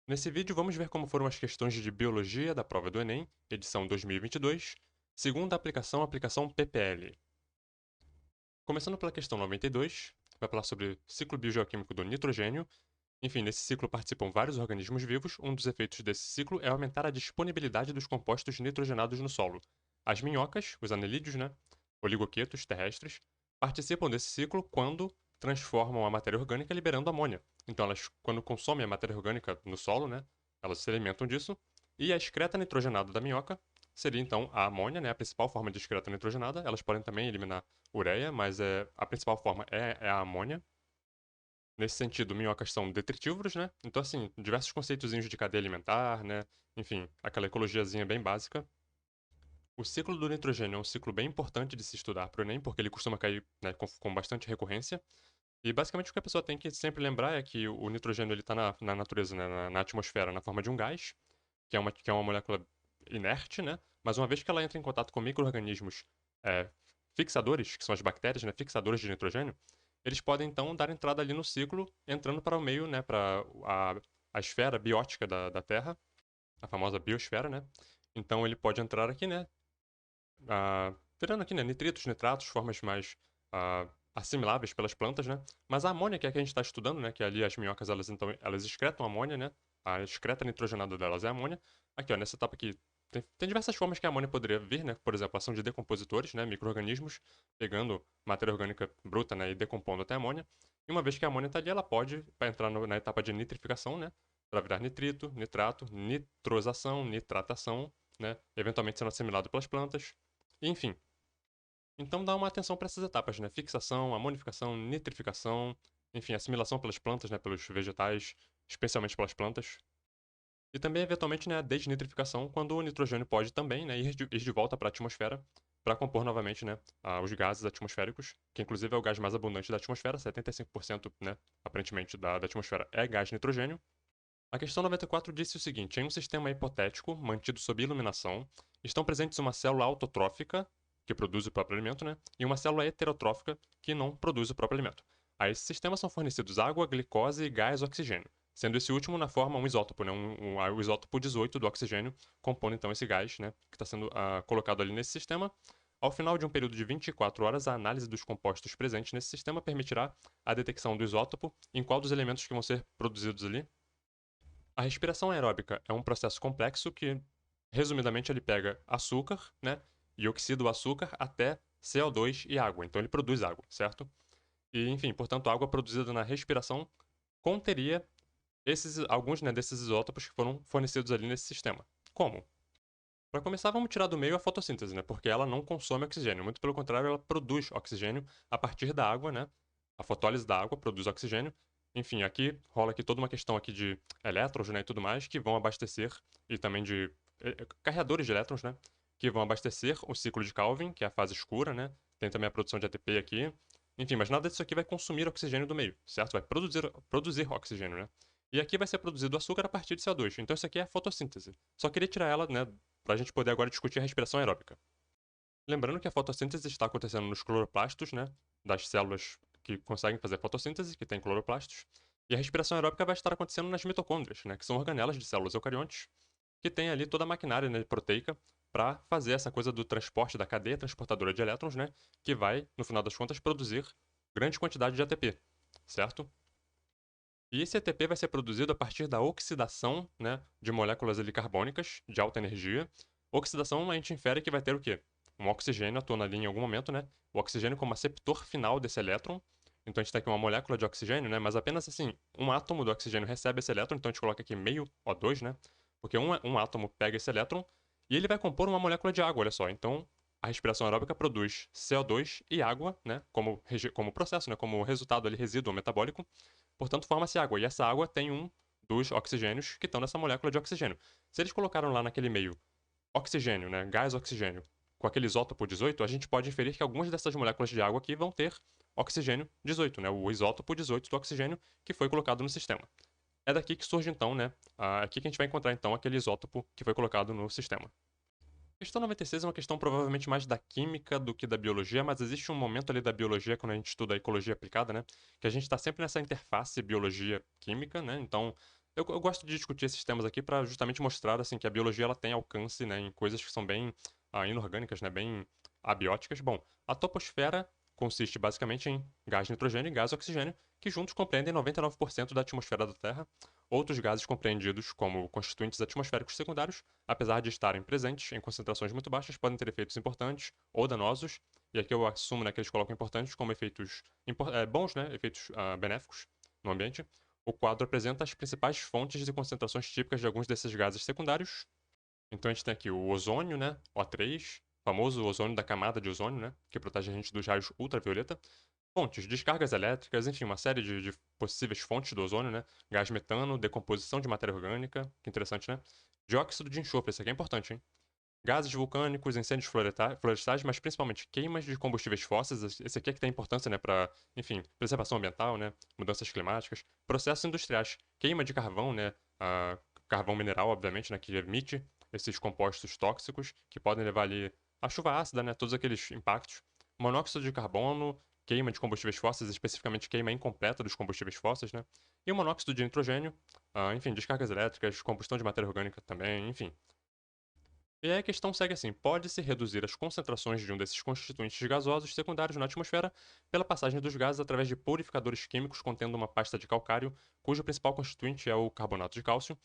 Nesse vídeo vamos ver como foram as questões de biologia da prova do Enem, edição 2022, segunda aplicação PPL. Começando pela questão 92, vai falar sobre ciclo biogeoquímico do nitrogênio. Enfim, nesse ciclo participam vários organismos vivos. Um dos efeitos desse ciclo é aumentar a disponibilidade dos compostos nitrogenados no solo. As minhocas, os anelídeos, oligoquetos terrestres, participam desse ciclo quando transformam a matéria orgânica liberando amônia. Então, elas, quando consomem a matéria orgânica no solo, elas se alimentam disso. E a excreta nitrogenada da minhoca seria, então, a amônia, a principal forma de excreta nitrogenada. Elas podem também eliminar ureia, mas a principal forma é a amônia. Nesse sentido, minhocas são detritívoros, né? Então, assim, diversos conceitozinhos de cadeia alimentar, né? Enfim, aquela ecologiazinha bem básica. O ciclo do nitrogênio é um ciclo bem importante de se estudar para o Enem, porque ele costuma cair, né, com bastante recorrência. E basicamente o que a pessoa tem que sempre lembrar é que o nitrogênio está na natureza, né, na atmosfera, na forma de um gás, que é uma molécula inerte, né? Mas uma vez que ela entra em contato com micro-organismos é, fixadores, que são as bactérias, né, fixadores de nitrogênio, eles podem então dar entrada ali no ciclo, entrando para o meio, né, para a esfera biótica da Terra, a famosa biosfera, né? Então ele pode entrar aqui, né, virando aqui, né, nitritos, nitratos, formas mais assimiláveis pelas plantas, né? Mas a amônia, que é a que a gente está estudando, né, que ali as minhocas, elas excretam amônia, né? A excreta nitrogenada delas é amônia. Aqui, ó, nessa etapa aqui, tem diversas formas que a amônia poderia vir, né? Por exemplo, a ação de decompositores, né? Micro-organismos pegando matéria orgânica bruta, né? E decompondo até amônia. E uma vez que a amônia está ali, ela pode entrar na etapa de nitrificação, né? Para virar nitrito, nitrato, nitrosação, nitratação, né? Eventualmente sendo assimilado pelas plantas. Enfim. Então dá uma atenção para essas etapas, né? Fixação, amonificação, nitrificação, enfim, assimilação pelas plantas, né? Pelos vegetais, especialmente pelas plantas. E também, eventualmente, né, a desnitrificação, quando o nitrogênio pode também, né, ir de volta para a atmosfera para compor novamente, né, os gases atmosféricos, que inclusive é o gás mais abundante da atmosfera, 75%, né, aparentemente, da atmosfera é gás nitrogênio. A questão 94 disse o seguinte: em um sistema hipotético, mantido sob iluminação, estão presentes uma célula autotrófica, que produz o próprio alimento, né, e uma célula heterotrófica, que não produz o próprio alimento. A esse sistema são fornecidos água, glicose, gás e oxigênio, sendo esse último na forma um isótopo, né, o isótopo 18 do oxigênio, compondo então esse gás, né, que está sendo colocado ali nesse sistema. Ao final de um período de 24 horas, a análise dos compostos presentes nesse sistema permitirá a detecção do isótopo em qual dos elementos que vão ser produzidos ali. A respiração aeróbica é um processo complexo que, resumidamente, ele pega açúcar, né, e oxida o açúcar até CO2 e água. Então ele produz água, certo? E, enfim, portanto, a água produzida na respiração conteria alguns, né, desses isótopos que foram fornecidos ali nesse sistema. Como? Para começar, vamos tirar do meio a fotossíntese, né, porque ela não consome oxigênio. Muito pelo contrário, ela produz oxigênio a partir da água, né? A fotólise da água produz oxigênio. Enfim, aqui rola aqui toda uma questão aqui de elétrons, né, e tudo mais, que vão abastecer, e também de carreadores de elétrons, né, que vão abastecer o ciclo de Calvin, que é a fase escura, né. Tem também a produção de ATP aqui. Enfim, mas nada disso aqui vai consumir oxigênio do meio, certo? Vai produzir oxigênio, né. E aqui vai ser produzido açúcar a partir de CO2. Então isso aqui é a fotossíntese. Só queria tirar ela, né, para a gente poder agora discutir a respiração aeróbica. Lembrando que a fotossíntese está acontecendo nos cloroplastos, né, das células que conseguem fazer fotossíntese, que tem cloroplastos, e a respiração aeróbica vai estar acontecendo nas mitocôndrias, né, que são organelas de células eucariontes, que tem ali toda a maquinária, né, proteica para fazer essa coisa do transporte da cadeia transportadora de elétrons, né, que vai, no final das contas, produzir grande quantidade de ATP, certo? E esse ATP vai ser produzido a partir da oxidação, né, de moléculas ali carbônicas de alta energia. Oxidação a gente infere que vai ter o quê? Um oxigênio atuando ali em algum momento, né? O oxigênio como aceptor final desse elétron. Então a gente tem aqui uma molécula de oxigênio, né? Mas apenas assim, um átomo do oxigênio recebe esse elétron, então a gente coloca aqui meio O2, né? Porque um átomo pega esse elétron e ele vai compor uma molécula de água, olha só. Então a respiração aeróbica produz CO2 e água, né? Como processo, né? Como resultado ali, resíduo metabólico. Portanto, forma-se água. E essa água tem um dos oxigênios que estão nessa molécula de oxigênio. Se eles colocaram lá naquele meio oxigênio, né, gás oxigênio, com aquele isótopo 18, a gente pode inferir que algumas dessas moléculas de água aqui vão ter oxigênio 18, né, o isótopo 18 do oxigênio que foi colocado no sistema. É daqui que surge então, né, aqui que a gente vai encontrar então aquele isótopo que foi colocado no sistema. A questão 96 é uma questão provavelmente mais da química do que da biologia, mas existe um momento ali da biologia, quando a gente estuda a ecologia aplicada, né? Que a gente está sempre nessa interface biologia-química, né? Então, eu gosto de discutir esses temas aqui para justamente mostrar assim que a biologia ela tem alcance, né, em coisas que são bem inorgânicas, né, bem abióticas. Bom, a troposfera consiste basicamente em gás nitrogênio e gás oxigênio, que juntos compreendem 99% da atmosfera da Terra. Outros gases compreendidos como constituintes atmosféricos secundários, apesar de estarem presentes em concentrações muito baixas, podem ter efeitos importantes ou danosos. E aqui eu assumo, né, que eles colocam importantes como efeitos bons, né, efeitos benéficos no ambiente. O quadro apresenta as principais fontes e concentrações típicas de alguns desses gases secundários. Então a gente tem aqui o ozônio, né, O3, famoso ozônio da camada de ozônio, né, que protege a gente dos raios ultravioleta. Fontes, descargas elétricas, enfim, uma série de possíveis fontes do ozônio, né? Gás metano, decomposição de matéria orgânica, que interessante, né? Dióxido de enxofre, isso aqui é importante, hein? Gases vulcânicos, incêndios florestais, mas principalmente queimas de combustíveis fósseis. Esse aqui é que tem importância, né, para, enfim, preservação ambiental, né, mudanças climáticas, processos industriais, queima de carvão, né, carvão mineral, obviamente, né, que emite esses compostos tóxicos que podem levar ali a chuva ácida, né, todos aqueles impactos. Monóxido de carbono, queima de combustíveis fósseis, especificamente queima incompleta dos combustíveis fósseis, né, e o monóxido de nitrogênio, enfim, descargas elétricas, combustão de matéria orgânica também, enfim. E aí a questão segue assim: pode-se reduzir as concentrações de um desses constituintes gasosos secundários na atmosfera pela passagem dos gases através de purificadores químicos contendo uma pasta de calcário, cujo principal constituinte é o carbonato de cálcio,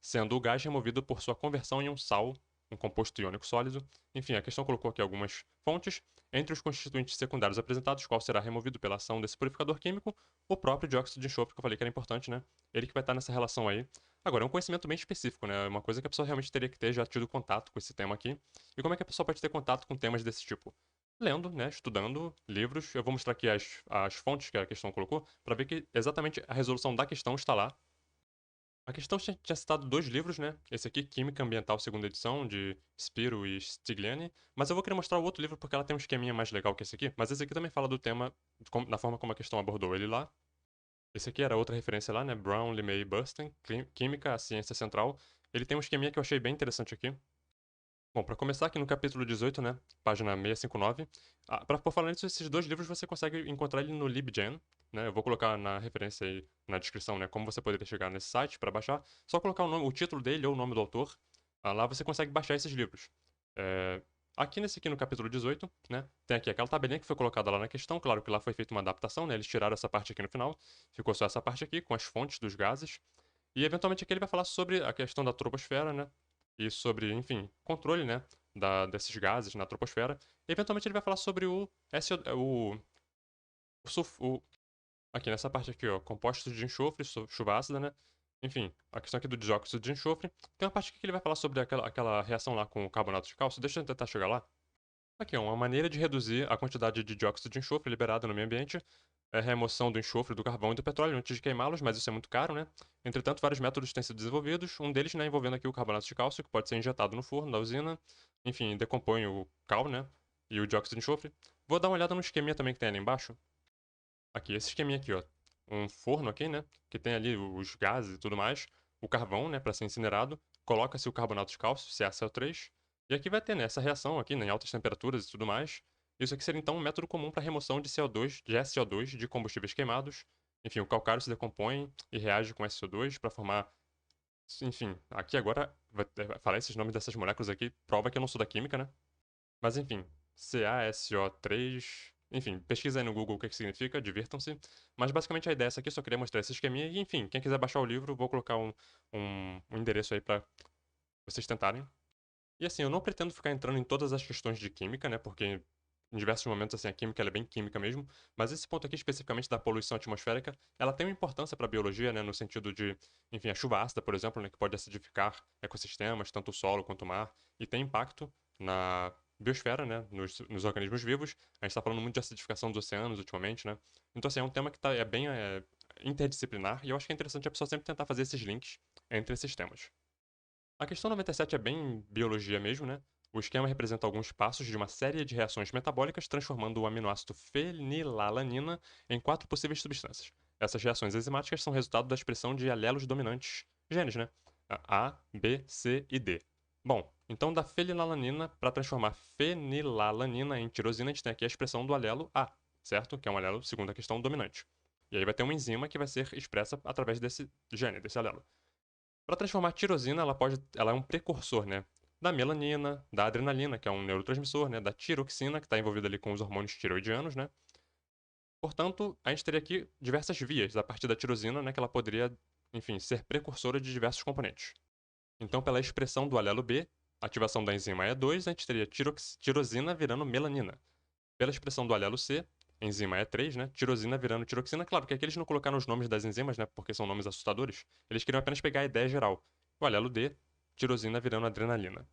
sendo o gás removido por sua conversão em um sal, um composto iônico sólido. Enfim, a questão colocou aqui algumas fontes. Entre os constituintes secundários apresentados, qual será removido pela ação desse purificador químico? O próprio dióxido de enxofre, que eu falei que era importante, né? Ele que vai estar nessa relação aí. Agora, é um conhecimento bem específico, né? É uma coisa que a pessoa realmente teria que ter já tido contato com esse tema aqui. E como é que a pessoa pode ter contato com temas desse tipo? Lendo, né? Estudando livros. Eu vou mostrar aqui as fontes que a questão colocou, para ver que exatamente a resolução da questão está lá. A questão tinha citado dois livros, né? Esse aqui, Química Ambiental, segunda edição, de Spiro e Stigliani. Mas eu vou querer mostrar o outro livro porque ela tem um esqueminha mais legal que esse aqui. Mas esse aqui também fala do tema, na forma como a questão abordou ele lá. Esse aqui era outra referência lá, né? Brown, Limay e Burston, Química, a Ciência Central. Ele tem um esqueminha que eu achei bem interessante aqui. Bom, para começar aqui no capítulo 18, né? Página 659. Por falar nisso, esses dois livros você consegue encontrar ele no LibGen, né? Eu vou colocar na referência aí na descrição, né? Como você poderia chegar nesse site para baixar. Só colocar o título dele ou o nome do autor. Lá você consegue baixar esses livros. É, aqui nesse aqui no capítulo 18, né? Tem aqui aquela tabelinha que foi colocada lá na questão. Claro que lá foi feita uma adaptação, né? Eles tiraram essa parte aqui no final. Ficou só essa parte aqui com as fontes dos gases. E eventualmente aqui ele vai falar sobre a questão da troposfera, né? E sobre, enfim, controle, né? Desses gases na troposfera. E eventualmente ele vai falar sobre o aqui nessa parte aqui, ó, compostos de enxofre, chuva ácida, né? Enfim, a questão aqui do dióxido de enxofre. Tem uma parte aqui que ele vai falar sobre aquela reação lá com o carbonato de cálcio. Deixa eu tentar chegar lá. Aqui, ó, uma maneira de reduzir a quantidade de dióxido de enxofre liberada no meio ambiente é a remoção do enxofre, do carvão e do petróleo antes de queimá-los, mas isso é muito caro, né? Entretanto, vários métodos têm sido desenvolvidos, um deles, né, envolvendo aqui o carbonato de cálcio, que pode ser injetado no forno da usina, enfim, decompõe o cal, né, e o dióxido de enxofre. Vou dar uma olhada no esqueminha também que tem ali embaixo. Aqui, esse esqueminha aqui, ó, um forno aqui, né, que tem ali os gases e tudo mais, o carvão, né, para ser incinerado, coloca-se o carbonato de cálcio, CaCO3, e aqui vai ter, né, essa reação aqui, né, em altas temperaturas e tudo mais. Isso aqui seria então um método comum para remoção de CO2, de SO2 de combustíveis queimados. Enfim, o calcário se decompõe e reage com SO2 para formar. Enfim, aqui agora, falar esses nomes dessas moléculas aqui prova que eu não sou da química, né? Mas enfim, CaSO3. Enfim, pesquisa aí no Google o que significa, divirtam-se. Mas basicamente a ideia é essa aqui, eu só queria mostrar esse esqueminha. E enfim, quem quiser baixar o livro, vou colocar um endereço aí para vocês tentarem. E assim, eu não pretendo ficar entrando em todas as questões de química, né? Porque em diversos momentos, assim, a química ela é bem química mesmo. Mas esse ponto aqui, especificamente da poluição atmosférica, ela tem uma importância para a biologia, né? No sentido de, enfim, a chuva ácida, por exemplo, né? Que pode acidificar ecossistemas, tanto o solo quanto o mar. E tem impacto na biosfera, né? Nos organismos vivos. A gente está falando muito de acidificação dos oceanos ultimamente, né? Então, assim, é um tema que é bem interdisciplinar. E eu acho que é interessante a pessoa sempre tentar fazer esses links entre esses temas. A questão 97 é bem biologia mesmo, né? O esquema representa alguns passos de uma série de reações metabólicas transformando o aminoácido fenilalanina em quatro possíveis substâncias. Essas reações enzimáticas são resultado da expressão de alelos dominantes, genes, né? A, B, C e D. Bom, então da fenilalanina, para transformar fenilalanina em tirosina, a gente tem aqui a expressão do alelo A, certo? Que é um alelo, segundo a questão, dominante. E aí vai ter uma enzima que vai ser expressa através desse gene, desse alelo. Para transformar a tirosina, ela é um precursor, né, da melanina, da adrenalina, que é um neurotransmissor, né, da tiroxina, que está envolvida ali com os hormônios tiroidianos, né. Portanto, a gente teria aqui diversas vias a partir da tirosina, né, que ela poderia, enfim, ser precursora de diversos componentes. Então, pela expressão do alelo B, ativação da enzima E2, a gente teria tirosina virando melanina. Pela expressão do alelo C, enzima E3, né, tirosina virando tiroxina. Claro que aqui eles não colocaram os nomes das enzimas, né, porque são nomes assustadores. Eles queriam apenas pegar a ideia geral. O alelo D, tirosina virando adrenalina.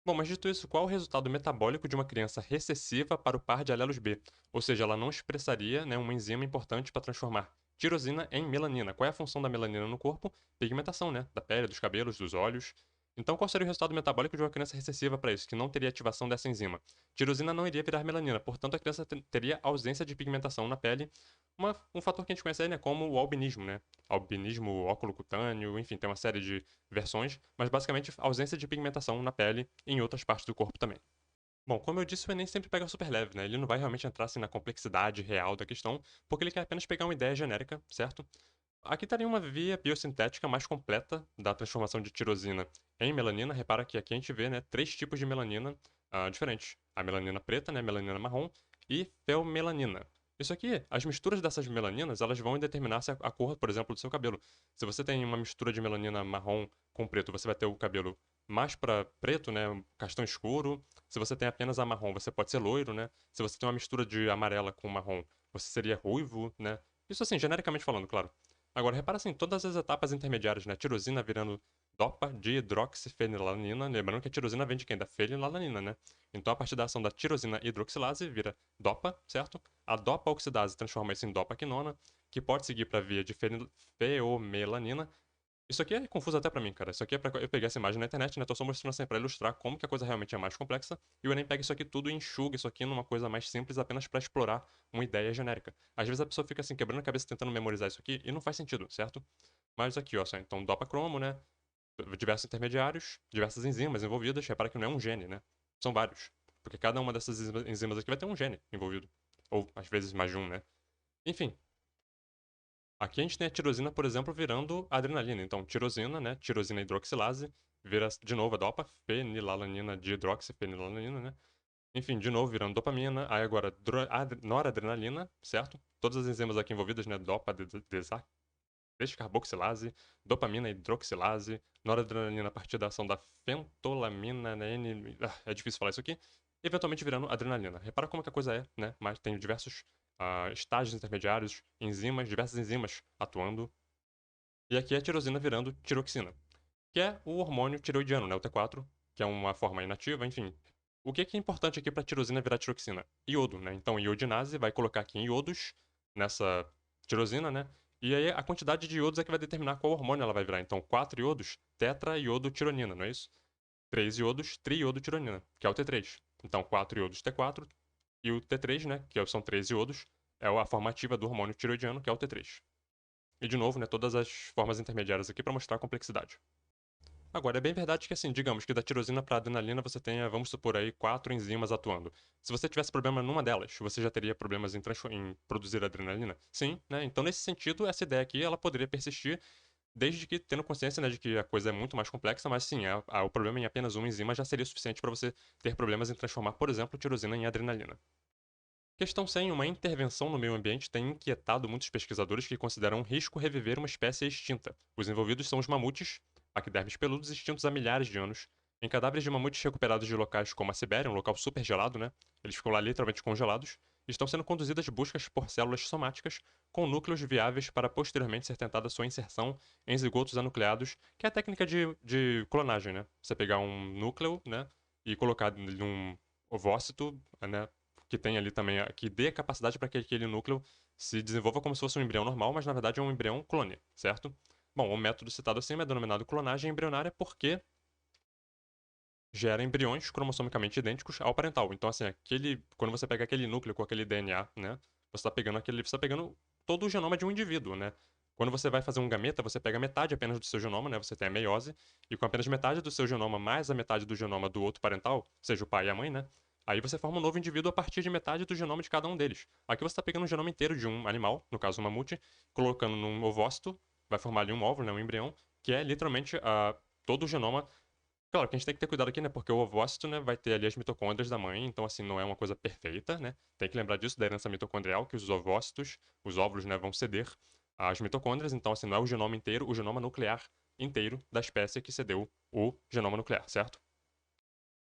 Bom, mas dito isso, qual o resultado metabólico de uma criança recessiva para o par de alelos B? Ou seja, ela não expressaria, né, uma enzima importante para transformar tirosina em melanina. Qual é a função da melanina no corpo? Pigmentação, né? Da pele, dos cabelos, dos olhos. Então, qual seria o resultado metabólico de uma criança recessiva para isso, que não teria ativação dessa enzima? Tirosina não iria virar melanina, portanto, a criança teria ausência de pigmentação na pele. Um fator que a gente conhece aí, né, como o albinismo, né? Albinismo óculo cutâneo, enfim, tem uma série de versões, mas basicamente ausência de pigmentação na pele e em outras partes do corpo também. Bom, como eu disse, o Enem sempre pega super leve, né? Ele não vai realmente entrar assim, na complexidade real da questão, porque ele quer apenas pegar uma ideia genérica, certo? Aqui estaria uma via biosintética mais completa da transformação de tirosina em melanina. Repara que aqui a gente vê, né, três tipos de melanina diferentes. A melanina preta, né, a melanina marrom e feomelanina. Isso aqui, as misturas dessas melaninas, elas vão determinar a cor, por exemplo, do seu cabelo. Se você tem uma mistura de melanina marrom com preto, você vai ter o cabelo mais para preto, né, castanho escuro. Se você tem apenas a marrom, você pode ser loiro, né? Se você tem uma mistura de amarela com marrom, você seria ruivo, né? Isso assim, genericamente falando, claro. Agora, repara assim, todas as etapas intermediárias, né? Tirosina virando dopa de hidroxifenilalanina. Lembrando que a tirosina vem de quem? Da fenilalanina, né? Então, a partir da ação da tirosina hidroxilase, vira dopa, certo? A dopa oxidase transforma isso em dopaquinona, que pode seguir para a via de feomelanina. Isso aqui é confuso até pra mim, cara. Isso aqui é pra... Eu peguei essa imagem na internet, né? Tô só mostrando assim pra ilustrar como que a coisa realmente é mais complexa. E o Enem pega isso aqui tudo e enxuga isso aqui numa coisa mais simples apenas pra explorar uma ideia genérica. Às vezes a pessoa fica assim, quebrando a cabeça tentando memorizar isso aqui e não faz sentido, certo? Mas aqui, ó, só, então dopa-cromo, né? Diversos intermediários, diversas enzimas envolvidas. Repara que não é um gene, né? São vários. Porque cada uma dessas enzimas aqui vai ter um gene envolvido. Ou, às vezes, mais de um, né? Enfim, aqui a gente tem a tirosina, por exemplo, virando adrenalina. Então, tirosina, né? Tirosina hidroxilase, vira de novo a dopa, fenilalanina de hidroxifenilalanina, né? Enfim, de novo virando dopamina. Aí agora noradrenalina, certo? Todas as enzimas aqui envolvidas, né? Dopa, descarboxilase, dopamina hidroxilase, noradrenalina a partir da ação da fentolamina, né? É difícil falar isso aqui. Eventualmente virando adrenalina. Repara como que a coisa é, né? Mas tem diversos estágios intermediários, enzimas, diversas enzimas atuando. E aqui é a tirosina virando tiroxina, que é o hormônio tiroidiano, né? O T4, que é uma forma inativa, enfim. O que é importante aqui para a tirosina virar tiroxina? Iodo, né? Então, iodinase vai colocar aqui em iodos nessa tirosina, né? E aí a quantidade de iodos é que vai determinar qual hormônio ela vai virar. Então, 4 iodos, tetraiodotironina, não é isso? 3 iodos, triiodotironina, que é o T3. Então, 4 iodos T4 e o T3, né, são 3 iodos, é a forma ativa do hormônio tiroidiano, que é o T3. E de novo, né, todas as formas intermediárias aqui para mostrar a complexidade. Agora, é bem verdade que, assim, digamos que da tirosina para adrenalina você tenha, vamos supor aí, 4 enzimas atuando. Se você tivesse problema numa delas, você já teria problemas em produzir adrenalina? Sim, né? Então, nesse sentido, essa ideia aqui, ela poderia persistir desde que tendo consciência, né, de que a coisa é muito mais complexa, mas sim, o problema em apenas uma enzima já seria suficiente para você ter problemas em transformar, por exemplo, tirosina em adrenalina. Questão 100. Uma intervenção no meio ambiente tem inquietado muitos pesquisadores que consideram um risco reviver uma espécie extinta. Os envolvidos são os mamutes, paquidermes peludos extintos há milhares de anos. Em cadáveres de mamutes recuperados de locais como a Sibéria, um local super gelado, né? Eles ficam lá literalmente congelados. Estão sendo conduzidas buscas por células somáticas com núcleos viáveis para posteriormente ser tentada sua inserção em zigotos anucleados, que é a técnica de clonagem, né? Você pegar um núcleo, né? E colocar num ovócito, né? Que tem ali também, que dê a capacidade para que aquele núcleo se desenvolva como se fosse um embrião normal, mas na verdade é um embrião clone, certo? Bom, o método citado acima é denominado clonagem embrionária porque gera embriões cromossomicamente idênticos ao parental. Então, assim, quando você pega aquele núcleo com aquele DNA, né, você está pegando todo o genoma de um indivíduo, né? Quando você vai fazer um gameta, você pega metade apenas do seu genoma, né? Você tem a meiose, e com apenas metade do seu genoma mais a metade do genoma do outro parental, seja o pai e a mãe, né? Aí você forma um novo indivíduo a partir de metade do genoma de cada um deles. Aqui você está pegando o genoma inteiro de um animal, no caso o mamute, colocando num ovócito, vai formar ali um óvulo, né, um embrião, que é literalmente todo o genoma. Claro que a gente tem que ter cuidado aqui, né? Porque o ovócito, né, vai ter ali as mitocôndrias da mãe, então, assim, não é uma coisa perfeita, né? Tem que lembrar disso, da herança mitocondrial, que os ovócitos, os óvulos, né, vão ceder às mitocôndrias, então, assim, não é o genoma inteiro, o genoma nuclear inteiro da espécie que cedeu o genoma nuclear, certo?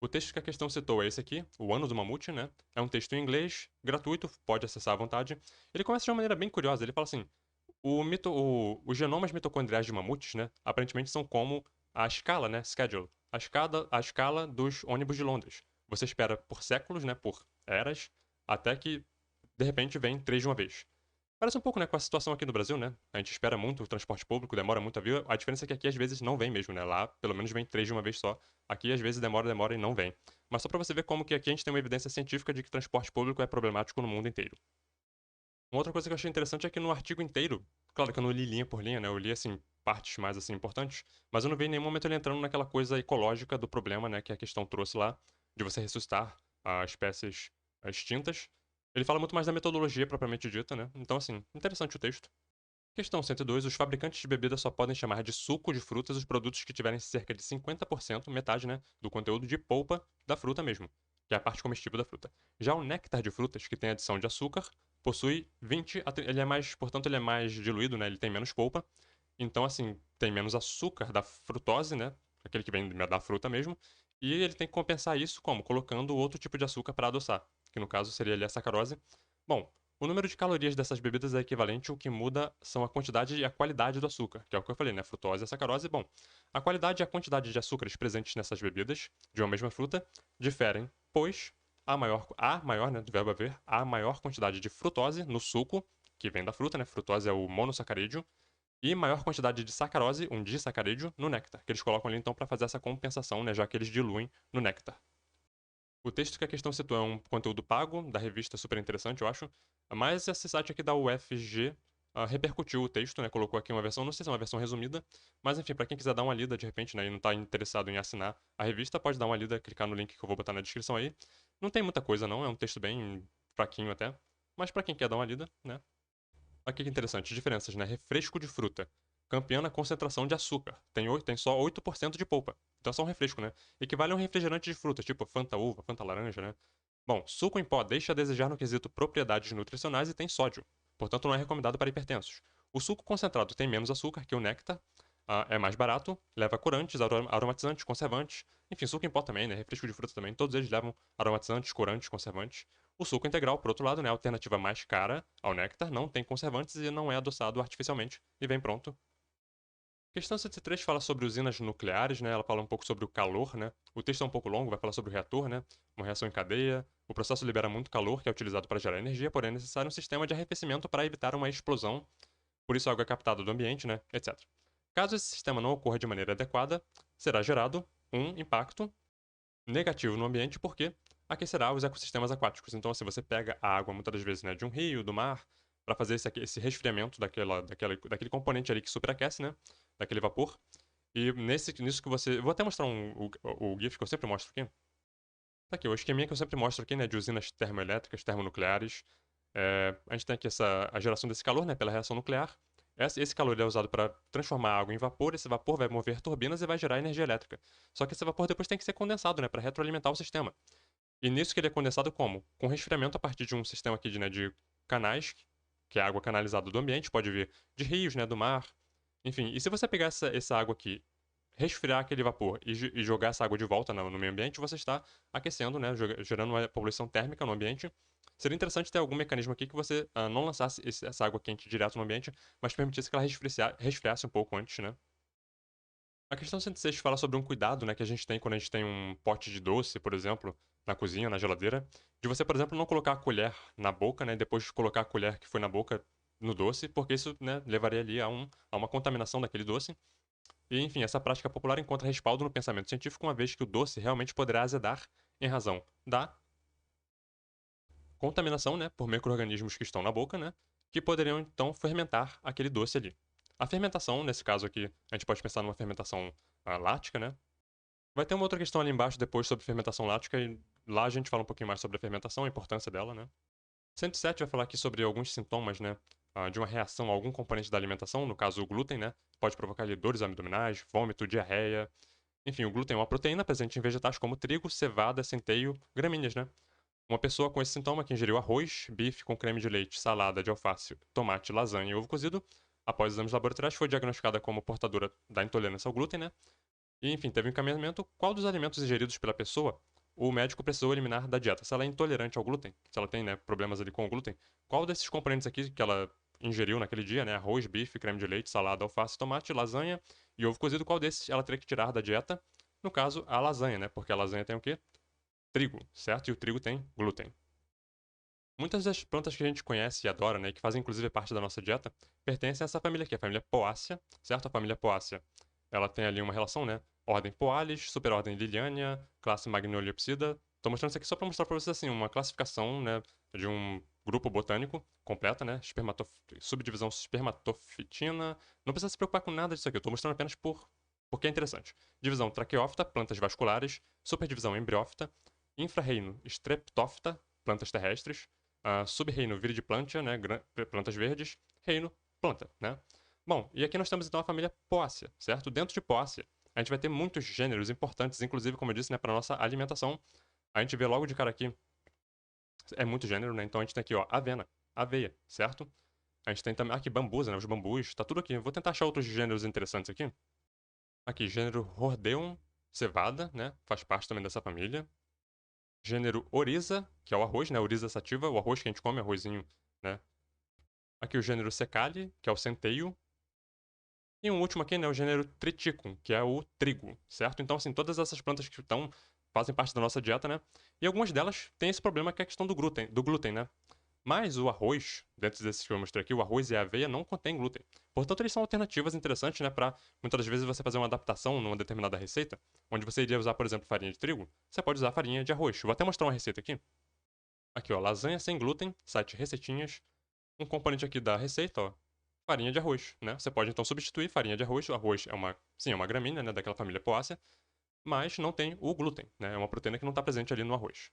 O texto que a questão citou é esse aqui, O Ano do Mamute, né? É um texto em inglês, gratuito, pode acessar à vontade. Ele começa de uma maneira bem curiosa, ele fala assim, os genomas mitocondriais de mamutes, né, aparentemente são como a escala, né, schedule, a escala dos ônibus de Londres. Você espera por séculos, né, por eras, até que, de repente, vem três de uma vez. Parece um pouco, né, com a situação aqui no Brasil, né? A gente espera muito o transporte público, demora muito a vir. A diferença é que aqui, às vezes, não vem mesmo, né? Lá, pelo menos, vem três de uma vez só. Aqui, às vezes, demora e não vem. Mas só pra você ver como que aqui a gente tem uma evidência científica de que transporte público é problemático no mundo inteiro. Uma outra coisa que eu achei interessante é que no artigo inteiro, claro que eu não li linha por linha, né? Eu li, assim, partes mais, assim, importantes, mas eu não vi em nenhum momento ele entrando naquela coisa ecológica do problema, né? Que a questão trouxe lá, de você ressuscitar espécies extintas. Ele fala muito mais da metodologia propriamente dita, né? Então, assim, interessante o texto. Questão 102. Os fabricantes de bebida só podem chamar de suco de frutas os produtos que tiverem cerca de 50%, metade, né, do conteúdo de polpa da fruta mesmo, que é a parte comestível da fruta. Já o néctar de frutas, que tem adição de açúcar, possui 20 ele é mais, portanto, ele é mais diluído, né, ele tem menos polpa. Então, assim, tem menos açúcar da frutose, né, aquele que vem da fruta mesmo, e ele tem que compensar isso como? Colocando outro tipo de açúcar para adoçar, que no caso seria ali a sacarose. Bom, o número de calorias dessas bebidas é equivalente, o que muda são a quantidade e a qualidade do açúcar, que é o que eu falei, né? Frutose e a sacarose. Bom, a qualidade e a quantidade de açúcares presentes nessas bebidas, de uma mesma fruta, diferem, pois a maior, né, do verbo haver, a maior quantidade de frutose no suco, que vem da fruta, né? Frutose é o monossacarídeo, e maior quantidade de sacarose, um disacarídeo, no néctar, que eles colocam ali então para fazer essa compensação, né? Já que eles diluem no néctar. O texto que a questão citou é um conteúdo pago, da revista super interessante, eu acho. Mas esse site aqui da UFG repercutiu o texto, né? Colocou aqui uma versão, não sei se é uma versão resumida, mas enfim, para quem quiser dar uma lida de repente, né, e não tá interessado em assinar a revista, pode dar uma lida, clicar no link que eu vou botar na descrição aí. Não tem muita coisa não, é um texto bem fraquinho até, mas para quem quer dar uma lida, né? Aqui que interessante, diferenças, né? Refresco de fruta. Campeã na concentração de açúcar. Tem só 8% de polpa. Então é só um refresco, né? Equivale a um refrigerante de fruta, tipo Fanta uva, Fanta laranja, né? Bom, suco em pó deixa a desejar no quesito propriedades nutricionais e tem sódio. Portanto, não é recomendado para hipertensos. O suco concentrado tem menos açúcar que o néctar, é mais barato, leva corantes, aromatizantes, conservantes. Enfim, suco em pó também, né? Refresco de fruta também. Todos eles levam aromatizantes, corantes, conservantes. O suco integral, por outro lado, né, é a alternativa mais cara ao néctar, não tem conservantes e não é adoçado artificialmente e vem pronto. Questão 103 fala sobre usinas nucleares, né? Ela fala um pouco sobre o calor, né? O texto é um pouco longo, vai falar sobre o reator, né? Uma reação em cadeia. O processo libera muito calor, que é utilizado para gerar energia, porém é necessário um sistema de arrefecimento para evitar uma explosão. Por isso a água é captada do ambiente, né? Etc. Caso esse sistema não ocorra de maneira adequada, será gerado um impacto negativo no ambiente porque aquecerá os ecossistemas aquáticos. Então, se você pega a água muitas das vezes, né, de um rio, do mar, para fazer esse resfriamento daquele componente ali que superaquece, né, daquele vapor. E nisso que você. Eu vou até mostrar o GIF que eu sempre mostro aqui. Tá aqui, o esqueminha que eu sempre mostro aqui, né, de usinas termoelétricas, termonucleares. A gente tem aqui a geração desse calor, né, pela reação nuclear. Esse calor é usado para transformar a água em vapor, esse vapor vai mover turbinas e vai gerar energia elétrica. Só que esse vapor depois tem que ser condensado, né, para retroalimentar o sistema. E nisso que ele é condensado como? Com resfriamento a partir de um sistema aqui de canais, que é água canalizada do ambiente, pode vir de rios, né, do mar. Enfim, e se você pegar essa água aqui, resfriar aquele vapor e jogar essa água de volta no meio ambiente, você está aquecendo, né, gerando uma poluição térmica no ambiente. Seria interessante ter algum mecanismo aqui que você não lançasse essa água quente direto no ambiente, mas permitisse que ela resfriasse um pouco antes, né? A questão 106 fala sobre um cuidado, né, que a gente tem quando a gente tem um pote de doce, por exemplo, na cozinha, na geladeira, de você, por exemplo, não colocar a colher na boca, né, e depois colocar a colher que foi na boca no doce, porque isso, né, levaria ali a uma contaminação daquele doce. E, enfim, essa prática popular encontra respaldo no pensamento científico, uma vez que o doce realmente poderá azedar em razão da contaminação, né, por micro-organismos que estão na boca, né, que poderiam então fermentar aquele doce ali. A fermentação, nesse caso aqui, a gente pode pensar numa fermentação lática, né? Vai ter uma outra questão ali embaixo depois sobre fermentação lática e lá a gente fala um pouquinho mais sobre a fermentação, a importância dela, né? 107 vai falar aqui sobre alguns sintomas, né? de uma reação a algum componente da alimentação, no caso o glúten, né? Pode provocar ali dores abdominais, vômito, diarreia. Enfim, o glúten é uma proteína presente em vegetais como trigo, cevada, centeio, gramíneas, né? Uma pessoa com esse sintoma que ingeriu arroz, bife com creme de leite, salada de alface, tomate, lasanha e ovo cozido, após exames laboratoriais foi diagnosticada como portadora da intolerância ao glúten, né? E, enfim, teve um encaminhamento. Qual dos alimentos ingeridos pela pessoa o médico precisou eliminar da dieta? Se ela é intolerante ao glúten, se ela tem, né, problemas ali com o glúten, qual desses componentes aqui que ela ingeriu naquele dia, né, arroz, bife, creme de leite, salada, alface, tomate, lasanha e ovo cozido, qual desses ela teria que tirar da dieta? No caso, a lasanha, né, porque a lasanha tem o quê? Trigo, certo? E o trigo tem glúten. Muitas das plantas que a gente conhece e adora, né, e que fazem inclusive parte da nossa dieta, pertencem a essa família aqui, a família Poácea, certo? A família Poácea, ela tem ali uma relação, né? Ordem Poalis, superordem Liliania, classe Magnoliopsida. Tô mostrando isso aqui só para mostrar para vocês assim, uma classificação, né, de um grupo botânico completa, né? Subdivisão espermatofitina. Não precisa se preocupar com nada disso aqui, eu tô mostrando apenas porque é interessante. Divisão Traqueófita, plantas vasculares, superdivisão Embriófita, infrarreino Streptófita, plantas terrestres, sub-reino Viridiplantia, né, plantas verdes, reino planta, né? Bom, e aqui nós temos então a família Poácea, certo? Dentro de Poácea, a gente vai ter muitos gêneros importantes, inclusive, como eu disse, né, para nossa alimentação. A gente vê logo de cara aqui, é muito gênero, né? Então a gente tem aqui, ó, avena, aveia, certo? A gente tem também aqui bambusa, né? Os bambus, tá tudo aqui. Eu vou tentar achar outros gêneros interessantes aqui. Aqui, gênero Hordeum, cevada, né? Faz parte também dessa família. Gênero Oriza, que é o arroz, né? Oriza sativa, o arroz que a gente come, arrozinho, né? Aqui o gênero Secale, que é o centeio. E um último aqui, né? O gênero Triticum, que é o trigo, certo? Então, assim, todas essas plantas que fazem parte da nossa dieta, né? E algumas delas têm esse problema que é a questão do glúten, né? Mas o arroz, dentro desses que eu mostrei aqui, o arroz e a aveia não contém glúten. Portanto, eles são alternativas interessantes, né, para muitas das vezes você fazer uma adaptação numa determinada receita, onde você iria usar, por exemplo, farinha de trigo, você pode usar farinha de arroz. Vou até mostrar uma receita aqui. Aqui, ó, lasanha sem glúten, site receitinhas. Um componente aqui da receita, ó, farinha de arroz, né? Você pode então substituir farinha de arroz. O arroz é sim, é uma gramínea, né, daquela família Poácea, mas não tem o glúten, né? É uma proteína que não está presente ali no arroz.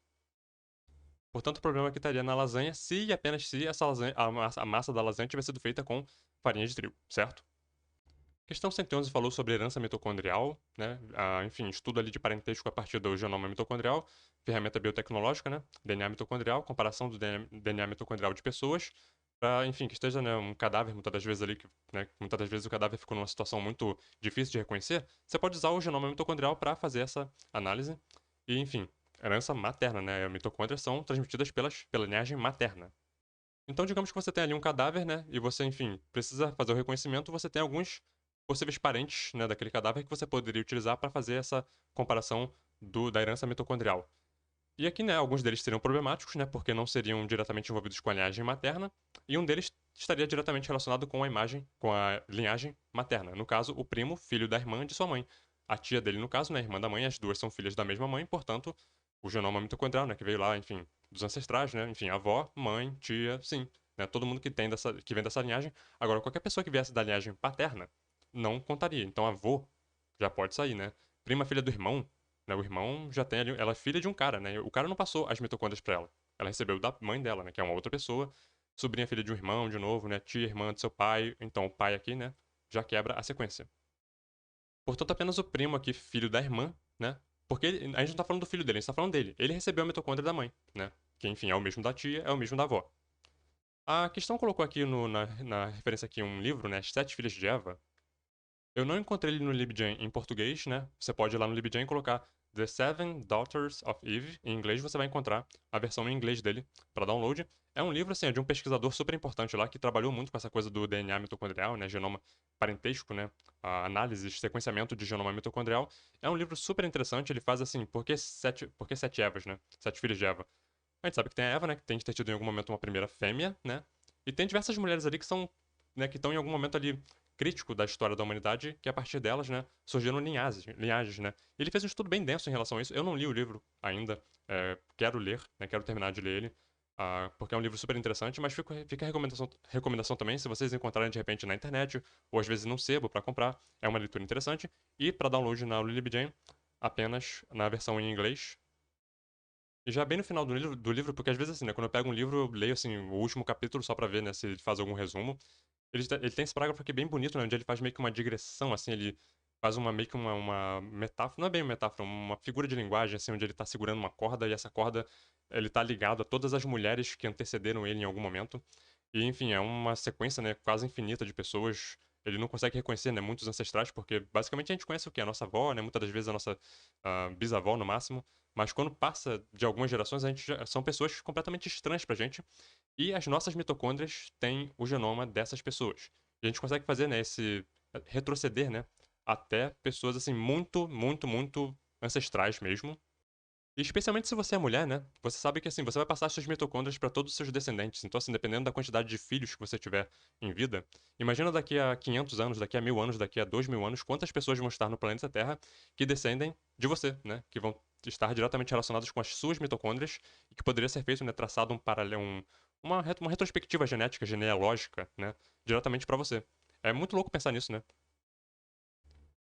Portanto, o problema que estaria na lasanha se e apenas se essa lasanha, a massa da lasanha tivesse sido feita com farinha de trigo, certo? Questão 111 falou sobre herança mitocondrial, né? Enfim, estudo ali de parentesco a partir do genoma mitocondrial, ferramenta biotecnológica, né? DNA mitocondrial, comparação do DNA mitocondrial de pessoas, para, enfim, que esteja, né, um cadáver, muitas das vezes ali, né, muitas das vezes o cadáver ficou numa situação muito difícil de reconhecer, você pode usar o genoma mitocondrial para fazer essa análise. E, enfim, herança materna, né? As mitocôndrias são transmitidas pela linhagem materna. Então, digamos que você tem ali um cadáver, né? E você, enfim, precisa fazer o reconhecimento, você tem alguns possíveis parentes, né, daquele cadáver que você poderia utilizar para fazer essa comparação da herança mitocondrial. E aqui, né, alguns deles seriam problemáticos, né, porque não seriam diretamente envolvidos com a linhagem materna, e um deles estaria diretamente relacionado com a linhagem materna. No caso, o primo, filho da irmã de sua mãe. A tia dele, no caso, né, a irmã da mãe, as duas são filhas da mesma mãe, portanto, o genoma mitocondrial, né, que veio lá, enfim, dos ancestrais, né, enfim, avó, mãe, tia, sim, né, todo mundo que vem dessa linhagem. Agora, qualquer pessoa que viesse da linhagem paterna não contaria. Então, avô já pode sair, né? Prima, filha do irmão, né? O irmão já tem ali, ela é filha de um cara, né? O cara não passou as mitocôndrias pra ela. Ela recebeu da mãe dela, né, que é uma outra pessoa. Sobrinha, filha de um irmão, de novo, né? Tia, irmã do seu pai. Então, o pai aqui, né, já quebra a sequência. Portanto, apenas o primo aqui, filho da irmã, né? Porque a gente não tá falando do filho dele, a gente tá falando dele. Ele recebeu a mitocôndria da mãe, né? Que, enfim, é o mesmo da tia, é o mesmo da avó. A questão colocou aqui na referência aqui um livro, né? As Sete Filhas de Eva. Eu não encontrei ele no LibGen em português, né? Você pode ir lá no LibGen e colocar The Seven Daughters of Eve. Em inglês você vai encontrar a versão em inglês dele para download. É um livro, assim, é de um pesquisador super importante lá que trabalhou muito com essa coisa do DNA mitocondrial, né? Genoma parentesco, né? A análise, sequenciamento de genoma mitocondrial. É um livro super interessante. Ele faz assim, por que sete Evas, né? Sete filhos de Eva. A gente sabe que tem a Eva, né? Que tem que ter tido em algum momento uma primeira fêmea, né? E tem diversas mulheres ali que são, né? Que estão em algum momento ali crítico da história da humanidade, que a partir delas, né? Surgiram linhagens, né? E ele fez um estudo bem denso em relação a isso. Eu não li o livro ainda, quero ler, né? Quero terminar de ler ele. Porque é um livro super interessante, mas fica a recomendação também, se vocês encontrarem de repente na internet, ou às vezes num sebo para comprar, é uma leitura interessante. E para download na LibGen, apenas na versão em inglês, E já bem no final do livro, porque às vezes assim, né, quando eu pego um livro, eu leio assim, o último capítulo só pra ver, né, se ele faz algum resumo. Ele tem esse parágrafo aqui bem bonito, né, onde ele faz meio que uma digressão, assim, ele faz meio que uma metáfora, não é bem uma metáfora, uma figura de linguagem, assim, onde ele tá segurando uma corda e essa corda, ele tá ligado a todas as mulheres que antecederam ele em algum momento. E, enfim, é uma sequência, né, quase infinita de pessoas. Ele não consegue reconhecer, né, muitos ancestrais, porque basicamente a gente conhece o quê? A nossa avó, né, muitas das vezes a nossa bisavó no máximo. Mas quando passa de algumas gerações, são pessoas completamente estranhas pra gente. E as nossas mitocôndrias têm o genoma dessas pessoas. E a gente consegue fazer, né, esse retroceder, né, até pessoas assim muito, muito, muito ancestrais mesmo. E especialmente se você é mulher, né? Você sabe que assim, você vai passar suas mitocôndrias para todos os seus descendentes. Então, assim, dependendo da quantidade de filhos que você tiver em vida, imagina daqui a 500 anos, daqui a 1000 anos, daqui a 2000 anos, quantas pessoas vão estar no planeta Terra que descendem de você, né? Que vão estar diretamente relacionadas com as suas mitocôndrias e que poderia ser feito, né, traçado um paralelo, uma retrospectiva genética, genealógica, né, diretamente para você. É muito louco pensar nisso, né?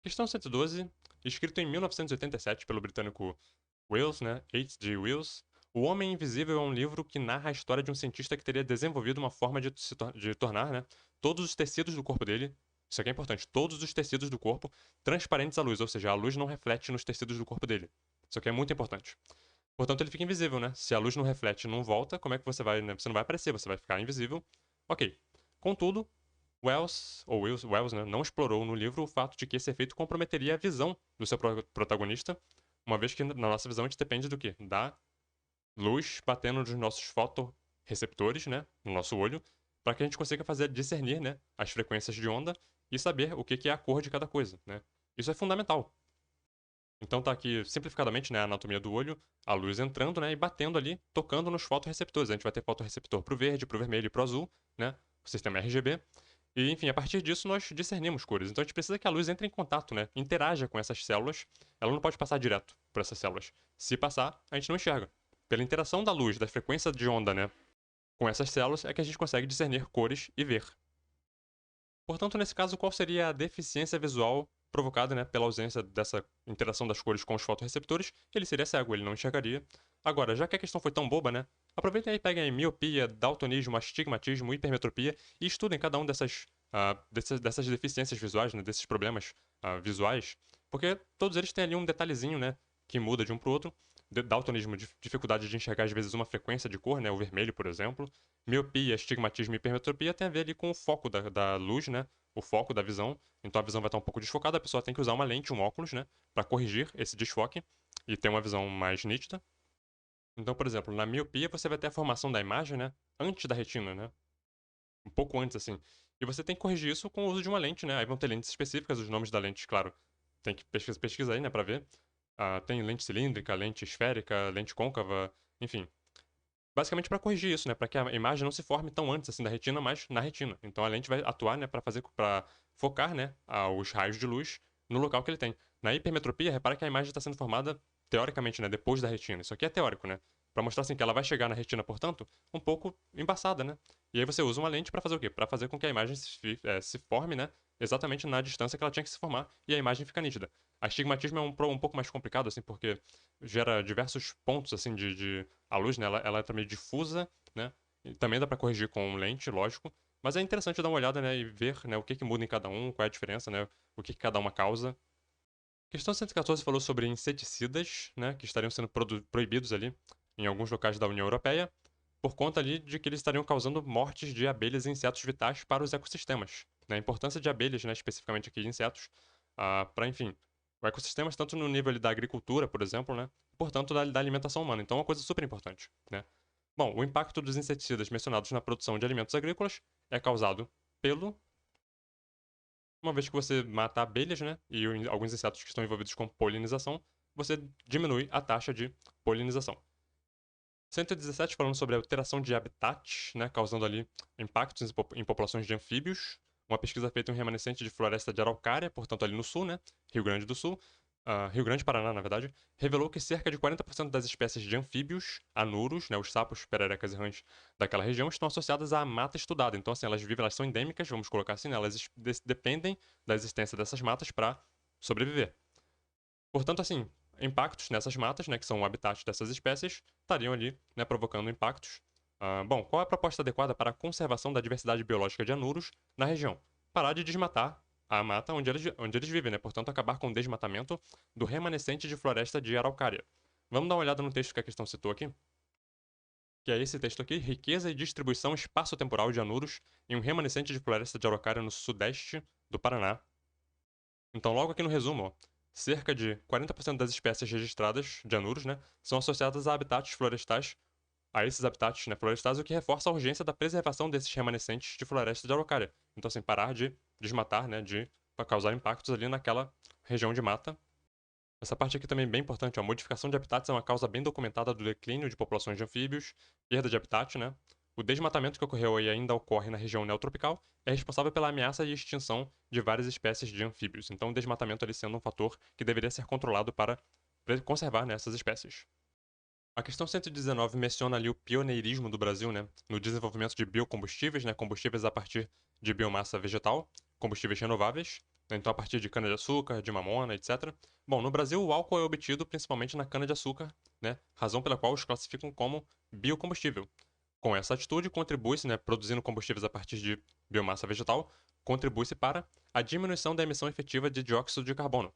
Questão 112, escrito em 1987 pelo britânico Wells, né? H.G. Wells. O Homem Invisível é um livro que narra a história de um cientista que teria desenvolvido uma forma de tornar, né, todos os tecidos do corpo dele, isso aqui é importante, todos os tecidos do corpo transparentes à luz, ou seja, a luz não reflete nos tecidos do corpo dele. Isso aqui é muito importante. Portanto, ele fica invisível, né? Se a luz não reflete e não volta, como é que você vai, né? Você não vai aparecer, você vai ficar invisível. Ok. Contudo, Wells, né, não explorou no livro o fato de que esse efeito comprometeria a visão do seu protagonista, uma vez que na nossa visão a gente depende do quê? Da luz batendo nos nossos fotorreceptores, né, no nosso olho, para que a gente consiga fazer discernir, né, as frequências de onda e saber o que é a cor de cada coisa, né? Isso é fundamental. Então tá aqui simplificadamente, né, a anatomia do olho, a luz entrando, né, e batendo ali, tocando nos fotorreceptores. A gente vai ter fotorreceptor pro verde, pro vermelho e pro azul, né? O sistema RGB. E, enfim, a partir disso nós discernimos cores. Então a gente precisa que a luz entre em contato, né? Interaja com essas células. Ela não pode passar direto por essas células. Se passar, a gente não enxerga. Pela interação da luz, da frequência de onda, né? Com essas células é que a gente consegue discernir cores e ver. Portanto, nesse caso, qual seria a deficiência visual provocada, né, pela ausência dessa interação das cores com os fotorreceptores? Ele seria cego, ele não enxergaria. Agora, já que a questão foi tão boba, né? Aproveitem aí, peguem aí miopia, daltonismo, astigmatismo, hipermetropia e estudem cada um dessas deficiências visuais, né, desses problemas visuais, porque todos eles têm ali um detalhezinho, né, que muda de um para o outro. Daltonismo, dificuldade de enxergar às vezes uma frequência de cor, né, o vermelho, por exemplo. Miopia, astigmatismo e hipermetropia tem a ver ali com o foco da luz, né? O foco da visão. Então a visão vai estar um pouco desfocada, a pessoa tem que usar uma lente, um óculos, né? Para corrigir esse desfoque e ter uma visão mais nítida. Então, por exemplo, na miopia você vai ter a formação da imagem, né? Antes da retina, né? Um pouco antes, assim. E você tem que corrigir isso com o uso de uma lente, né? Aí vão ter lentes específicas, os nomes da lente, claro. Tem que pesquisar aí, né, pra ver. Tem lente cilíndrica, lente esférica, lente côncava, enfim. Basicamente para corrigir isso, né, para que a imagem não se forme tão antes assim da retina, mas na retina. Então a lente vai atuar, né, para focar, né, os raios de luz no local que ele tem. Na hipermetropia, repara que a imagem está sendo formada teoricamente, né, depois da retina. Isso aqui é teórico, né? Para mostrar assim que ela vai chegar na retina, portanto, um pouco embaçada, né? E aí você usa uma lente para fazer o quê? Para fazer com que a imagem se forme, né, exatamente na distância que ela tinha que se formar e a imagem fica nítida. Astigmatismo é um pouco mais complicado assim, porque gera diversos pontos assim a luz, né, ela é também difusa, né? E também dá para corrigir com lente, lógico. Mas é interessante dar uma olhada, né, e ver, né, o que que muda em cada um, qual é a diferença, né, o que que cada uma causa. Questão 114 falou sobre inseticidas, né, que estariam sendo proibidos ali em alguns locais da União Europeia, por conta ali de que eles estariam causando mortes de abelhas e insetos vitais para os ecossistemas. Né, a importância de abelhas, né, especificamente aqui de insetos, para, enfim, o ecossistema, tanto no nível ali da agricultura, por exemplo, né, portanto, da alimentação humana. Então, é uma coisa super importante, né. Bom, o impacto dos inseticidas mencionados na produção de alimentos agrícolas é causado pelo uma vez que você mata abelhas, né, e alguns insetos que estão envolvidos com polinização, você diminui a taxa de polinização. 117 falando sobre a alteração de habitat, né, causando ali impactos em populações de anfíbios. Uma pesquisa feita em um remanescente de floresta de araucária, portanto ali no sul, né, Rio Grande do Sul, Rio Grande Paraná, na verdade, revelou que cerca de 40% das espécies de anfíbios, anuros, né, os sapos, pererecas e rãs daquela região, estão associadas à mata estudada. Então, assim, elas vivem, elas são endêmicas, vamos colocar assim, né, elas dependem da existência dessas matas para sobreviver. Portanto, assim, impactos nessas matas, né, que são o habitat dessas espécies, estariam ali, né, provocando impactos. Bom, qual é a proposta adequada para a conservação da diversidade biológica de anuros na região? Parar de desmatar a mata onde eles vivem, né? Portanto, acabar com o desmatamento do remanescente de floresta de araucária. Vamos dar uma olhada no texto que a questão citou aqui? Que é esse texto aqui: riqueza e distribuição espaço-temporal de anuros em um remanescente de floresta de araucária no sudeste do Paraná. Então, logo aqui no resumo, ó, cerca de 40% das espécies registradas de anuros, né, são associadas a habitats florestais, a esses habitats, né, florestais, o que reforça a urgência da preservação desses remanescentes de floresta de araucária. Então, assim, parar de desmatar, né, de pra causar impactos ali naquela região de mata. Essa parte aqui também é bem importante, ó, a modificação de habitats é uma causa bem documentada do declínio de populações de anfíbios, perda de habitat, né? O desmatamento que ocorreu e ainda ocorre na região neotropical é responsável pela ameaça e extinção de várias espécies de anfíbios. Então, o desmatamento ali sendo um fator que deveria ser controlado para conservar, né, essas espécies. A questão 119 menciona ali o pioneirismo do Brasil, né, no desenvolvimento de biocombustíveis, né, combustíveis a partir de biomassa vegetal, combustíveis renováveis, né, então a partir de cana-de-açúcar, de mamona, etc. Bom, no Brasil o álcool é obtido principalmente na cana-de-açúcar, né, razão pela qual os classificam como biocombustível. Com essa atitude, contribui-se, né, produzindo combustíveis a partir de biomassa vegetal, contribui-se para a diminuição da emissão efetiva de dióxido de carbono.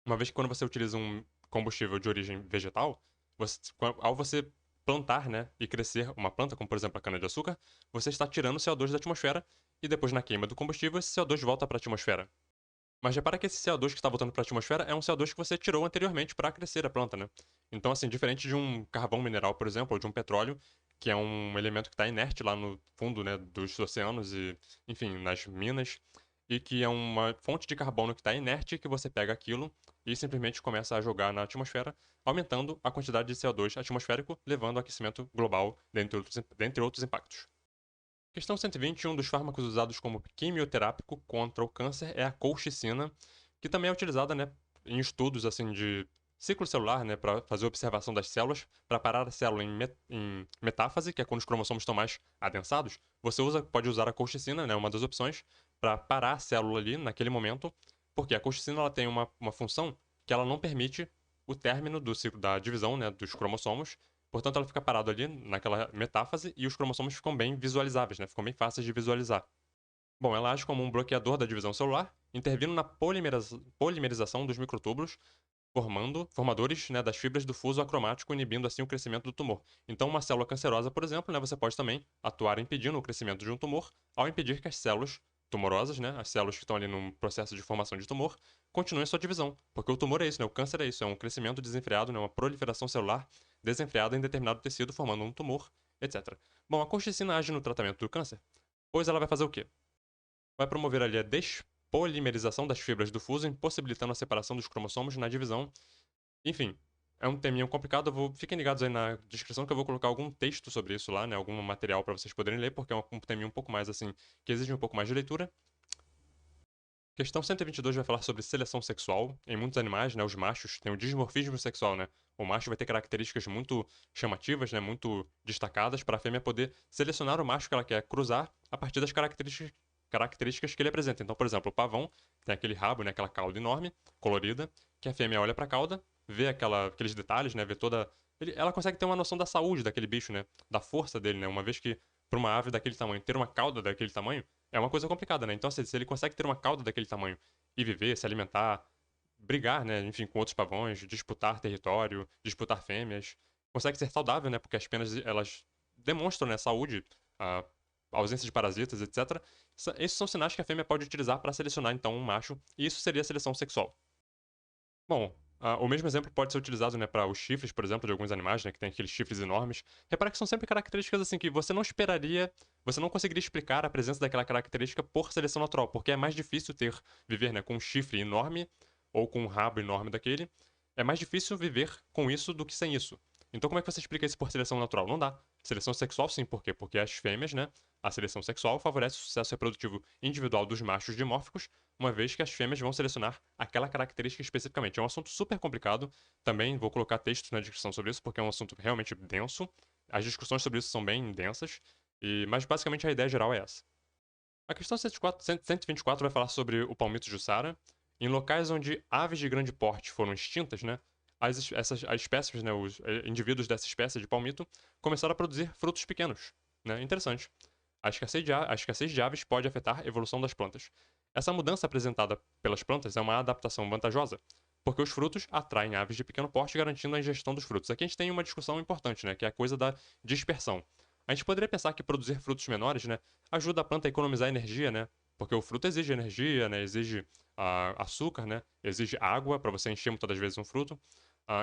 Uma vez que quando você utiliza um combustível de origem vegetal, ao você plantar, né, e crescer uma planta, como por exemplo a cana-de-açúcar, você está tirando CO2 da atmosfera e depois na queima do combustível esse CO2 volta para a atmosfera. Mas repara que esse CO2 que está voltando para a atmosfera é um CO2 que você tirou anteriormente para crescer a planta, né? Então, assim, diferente de um carvão mineral, por exemplo, ou de um petróleo, que é um elemento que está inerte lá no fundo, né, dos oceanos e, enfim, nas minas, e que é uma fonte de carbono que está inerte, que você pega aquilo e simplesmente começa a jogar na atmosfera, aumentando a quantidade de CO2 atmosférico, levando ao aquecimento global, dentre outros impactos. Questão 120, um dos fármacos usados como quimioterápico contra o câncer é a colchicina, que também é utilizada, né, em estudos assim de ciclo celular, né, para fazer observação das células, para parar a célula em metáfase, que é quando os cromossomos estão mais adensados. Você pode usar a colchicina, né, uma das opções, para parar a célula ali naquele momento, porque a colchicina ela tem uma função que ela não permite o término do ciclo da divisão, né, dos cromossomos. Portanto, ela fica parada ali naquela metáfase e os cromossomos ficam bem visualizáveis, né? Ficam bem fáceis de visualizar. Bom, ela age como um bloqueador da divisão celular, intervindo na polimerização dos microtúbulos, formadores, né, das fibras do fuso acromático, inibindo assim o crescimento do tumor. Então, uma célula cancerosa, por exemplo, né, você pode também atuar impedindo o crescimento de um tumor, ao impedir que as células tumorosas, né, as células que estão ali num processo de formação de tumor, continuem sua divisão. Porque o tumor é isso, né, o câncer é isso, é um crescimento desenfreado, né, uma proliferação celular desenfreada em determinado tecido, formando um tumor, etc. Bom, a colchicina age no tratamento do câncer, pois ela vai fazer o quê? Vai promover ali a despolimerização das fibras do fuso, impossibilitando a separação dos cromossomos na divisão. Enfim, é um teminho complicado. Fiquem ligados aí na descrição que eu vou colocar algum texto sobre isso lá, né? Algum material para vocês poderem ler, porque é um teminho um pouco mais assim, que exige um pouco mais de leitura. Questão 122 vai falar sobre seleção sexual. Em muitos animais, né, os machos têm o dimorfismo sexual, né? O macho vai ter características muito chamativas, né, muito destacadas, para a fêmea poder selecionar o macho que ela quer cruzar a partir das características que ele apresenta. Então, por exemplo, o pavão tem aquele rabo, né, aquela cauda enorme, colorida, que a fêmea olha para a cauda, vê aqueles detalhes, né, vê toda... ela consegue ter uma noção da saúde daquele bicho, né, da força dele, né, uma vez que para uma ave daquele tamanho ter uma cauda daquele tamanho é uma coisa complicada, né? Então, assim, se ele consegue ter uma cauda daquele tamanho e viver, se alimentar, brigar, né, enfim, com outros pavões, disputar território, disputar fêmeas, consegue ser saudável, né, porque as penas elas demonstram, né, saúde, a ausência de parasitas, etc. Esses são sinais que a fêmea pode utilizar para selecionar então um macho, e isso seria a seleção sexual. Bom, o mesmo exemplo pode ser utilizado, né, para os chifres, por exemplo, de alguns animais, né, que tem aqueles chifres enormes. Repara que são sempre características assim que você não esperaria, você não conseguiria explicar a presença daquela característica por seleção natural, porque é mais difícil viver, né, com um chifre enorme ou com um rabo enorme daquele. É mais difícil viver com isso do que sem isso. Então como é que você explica isso por seleção natural? Não dá. Seleção sexual sim, por quê? Porque as fêmeas, né, a seleção sexual favorece o sucesso reprodutivo individual dos machos dimórficos, uma vez que as fêmeas vão selecionar aquela característica especificamente. É um assunto super complicado, também vou colocar textos na descrição sobre isso, porque é um assunto realmente denso. As discussões sobre isso são bem densas, mas basicamente a ideia geral é essa. A questão 124 vai falar sobre o palmito jussara. Em locais onde aves de grande porte foram extintas, né, as espécies, né, os indivíduos dessa espécie de palmito, começaram a produzir frutos pequenos. Né? Interessante. A escassez de aves pode afetar a evolução das plantas. Essa mudança apresentada pelas plantas é uma adaptação vantajosa, porque os frutos atraem aves de pequeno porte, garantindo a ingestão dos frutos. Aqui a gente tem uma discussão importante, né, que é a coisa da dispersão. A gente poderia pensar que produzir frutos menores, né, ajuda a planta a economizar energia, né, porque o fruto exige energia, né, exige açúcar, né, exige água para você encher muitas das vezes um fruto.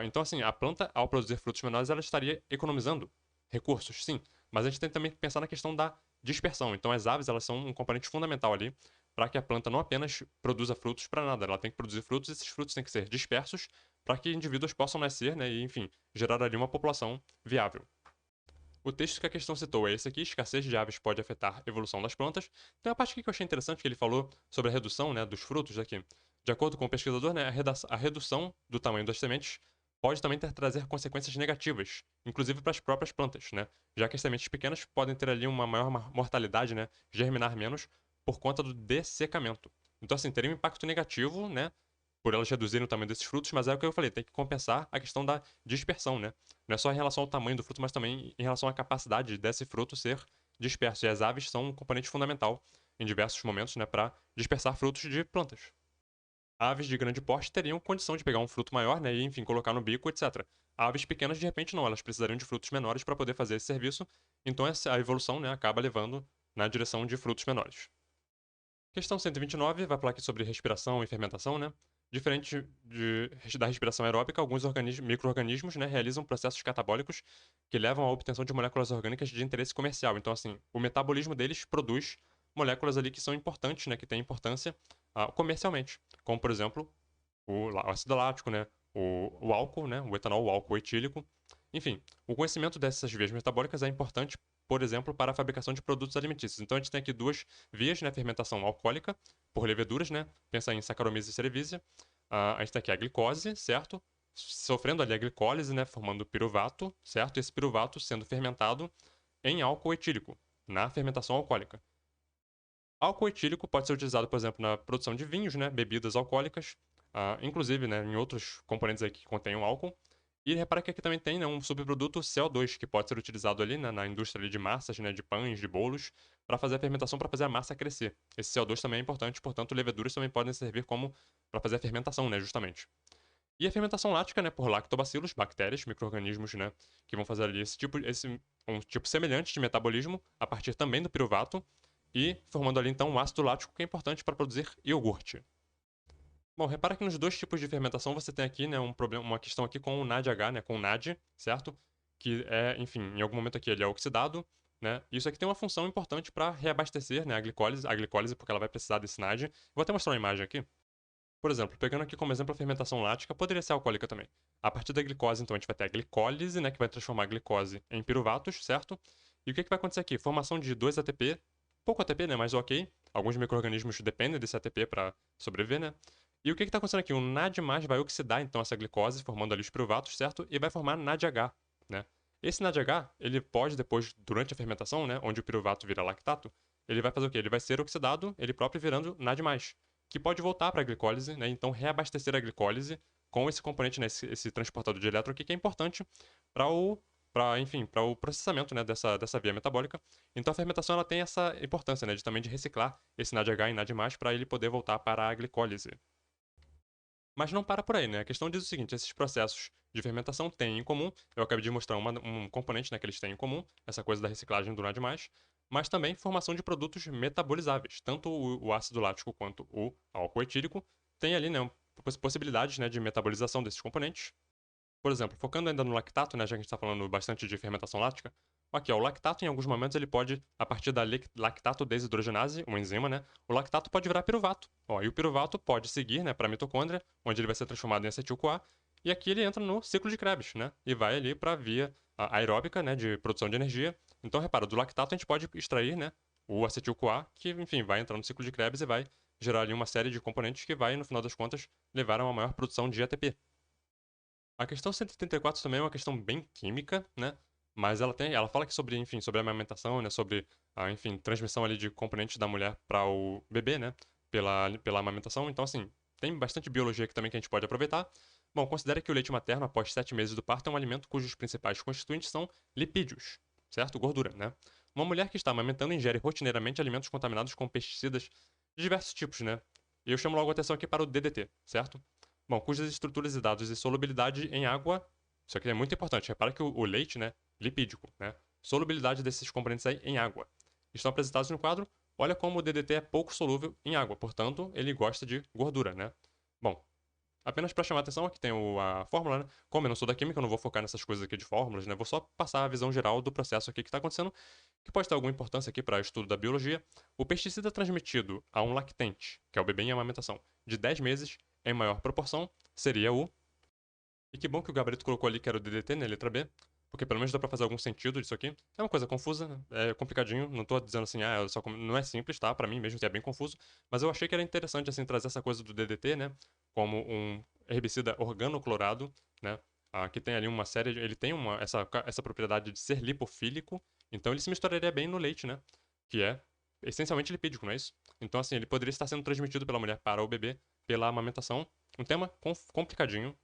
Então, assim, a planta, ao produzir frutos menores, ela estaria economizando recursos, sim. Mas a gente tem também que pensar na questão da dispersão. Então, as aves, elas são um componente fundamental ali para que a planta não apenas produza frutos para nada, ela tem que produzir frutos e esses frutos têm que ser dispersos para que indivíduos possam nascer, né, e, enfim, gerar ali uma população viável. O texto que a questão citou é esse aqui: escassez de aves pode afetar a evolução das plantas. Tem uma parte aqui que eu achei interessante que ele falou sobre a redução, né, dos frutos aqui. De acordo com o pesquisador, né, a redução do tamanho das sementes pode também trazer consequências negativas, inclusive para as próprias plantas, né, já que as sementes pequenas podem ter ali uma maior mortalidade, né, germinar menos por conta do dessecamento. Então, assim, teria um impacto negativo, né, por elas reduzirem o tamanho desses frutos, mas é o que eu falei, tem que compensar a questão da dispersão, né? Não é só em relação ao tamanho do fruto, mas também em relação à capacidade desse fruto ser disperso. E as aves são um componente fundamental em diversos momentos, né, para dispersar frutos de plantas. Aves de grande porte teriam condição de pegar um fruto maior, né, e enfim, colocar no bico, etc. Aves pequenas, de repente, não, elas precisariam de frutos menores para poder fazer esse serviço, então a evolução, né, acaba levando na direção de frutos menores. Questão 129 vai falar aqui sobre respiração e fermentação, né? Diferente da respiração aeróbica, alguns micro-organismos, né, realizam processos catabólicos que levam à obtenção de moléculas orgânicas de interesse comercial. Então, assim, o metabolismo deles produz moléculas ali que são importantes, né, que têm importância comercialmente, como, por exemplo, o ácido lático, né, o álcool, né, o etanol, o álcool etílico. Enfim, o conhecimento dessas vias metabólicas é importante, por exemplo, para a fabricação de produtos alimentícios. Então a gente tem aqui duas vias, né, fermentação alcoólica por leveduras, né, pensa em Saccharomyces cerevisiae. A gente tem aqui a glicose, certo? Sofrendo ali a glicólise, né, formando piruvato, certo? Esse piruvato sendo fermentado em álcool etílico, na fermentação alcoólica. Álcool etílico pode ser utilizado, por exemplo, na produção de vinhos, né, bebidas alcoólicas, inclusive, né, em outros componentes aqui que contêm álcool. E repara que aqui também tem, né, um subproduto CO2 que pode ser utilizado ali, né, na indústria ali de massas, né, de pães, de bolos, para fazer a fermentação, para fazer a massa crescer. Esse CO2 também é importante, portanto, leveduras também podem servir como para fazer a fermentação, né, justamente. E a fermentação lática, né, por lactobacilos, bactérias, micro-organismos, né, que vão fazer ali um tipo semelhante de metabolismo a partir também do piruvato e formando ali então um ácido lático que é importante para produzir iogurte. Bom, repara que nos dois tipos de fermentação você tem aqui, né, uma questão aqui com o NADH, né, com o NAD, certo? Que é, enfim, em algum momento aqui ele é oxidado, né? Isso aqui tem uma função importante para reabastecer, né, a glicólise porque ela vai precisar desse NAD. Vou até mostrar uma imagem aqui. Por exemplo, pegando aqui como exemplo a fermentação lática, poderia ser alcoólica também. A partir da glicose, então, a gente vai ter a glicólise, né, que vai transformar a glicose em piruvatos, certo? E o que vai acontecer aqui? Formação de 2 ATP, pouco ATP, né, mas ok. Alguns micro-organismos dependem desse ATP para sobreviver, né? E o que está acontecendo aqui? O NAD+, vai oxidar, então, essa glicose, formando ali os piruvatos, certo? E vai formar NADH, né? Esse NADH, ele pode depois, durante a fermentação, né, onde o piruvato vira lactato, ele vai fazer o quê? Ele vai ser oxidado, ele próprio virando NAD+, que pode voltar para a glicólise, né? Então reabastecer a glicólise com esse componente, né? Esse transportador de elétron aqui que é importante para o processamento, né, dessa via metabólica. Então a fermentação ela tem essa importância, né, também de reciclar esse NADH em NAD+, para ele poder voltar para a glicólise. Mas não para por aí, né? A questão diz o seguinte: esses processos de fermentação têm em comum, eu acabei de mostrar um componente, né, que eles têm em comum, essa coisa da reciclagem do NAD+, mas também formação de produtos metabolizáveis. Tanto o ácido lático quanto o álcool etílico têm ali, né, possibilidades, né, de metabolização desses componentes. Por exemplo, focando ainda no lactato, né, já que a gente está falando bastante de fermentação lática, aqui, ó, o lactato em alguns momentos ele pode, a partir da lactato desidrogenase, uma enzima, né, o lactato pode virar piruvato. Ó, e o piruvato pode seguir, né, para a mitocôndria, onde ele vai ser transformado em acetil-CoA, e aqui ele entra no ciclo de Krebs, né, e vai ali para a via aeróbica, né, de produção de energia. Então, repara, do lactato a gente pode extrair, né, o acetil-CoA, que, enfim, vai entrar no ciclo de Krebs e vai gerar ali uma série de componentes que vai, no final das contas, levar a uma maior produção de ATP. A questão 134 também é uma questão bem química, né? Mas ela fala que sobre, enfim, sobre a amamentação, né? Sobre a, enfim, transmissão ali de componentes da mulher para o bebê, né? Pela amamentação. Então, assim, tem bastante biologia aqui também que a gente pode aproveitar. Bom, considere que o leite materno após 7 meses do parto é um alimento cujos principais constituintes são lipídios, certo? Gordura, né? Uma mulher que está amamentando ingere rotineiramente alimentos contaminados com pesticidas de diversos tipos, né? E eu chamo logo a atenção aqui para o DDT, certo? Bom, cujas estruturas e dados de solubilidade em água, isso aqui é muito importante. Repara que o leite, né, lipídico, né? Solubilidade desses componentes aí em água. Estão apresentados no quadro. Olha como o DDT é pouco solúvel em água, portanto, ele gosta de gordura, né? Bom, apenas para chamar a atenção, aqui tem a fórmula, né? Como eu não sou da química, eu não vou focar nessas coisas aqui de fórmulas, né? Vou só passar a visão geral do processo aqui que está acontecendo, que pode ter alguma importância aqui para estudo da biologia. O pesticida transmitido a um lactente, que é o bebê em amamentação, de 10 meses, em maior proporção, seria o... E que bom que o Gabarito colocou ali que era o DDT, né? Letra B. Porque pelo menos dá pra fazer algum sentido disso aqui. É uma coisa confusa, né? É complicadinho. Não tô dizendo assim, não é simples, tá? Pra mim mesmo que é bem confuso. Mas eu achei que era interessante, assim, trazer essa coisa do DDT, né? Como um herbicida organoclorado, né? Que tem ali uma série. Ele tem essa propriedade de ser lipofílico. Então ele se misturaria bem no leite, né? Que é essencialmente lipídico, não é isso? Então, assim, ele poderia estar sendo transmitido pela mulher para o bebê pela amamentação. Um tema complicadinho.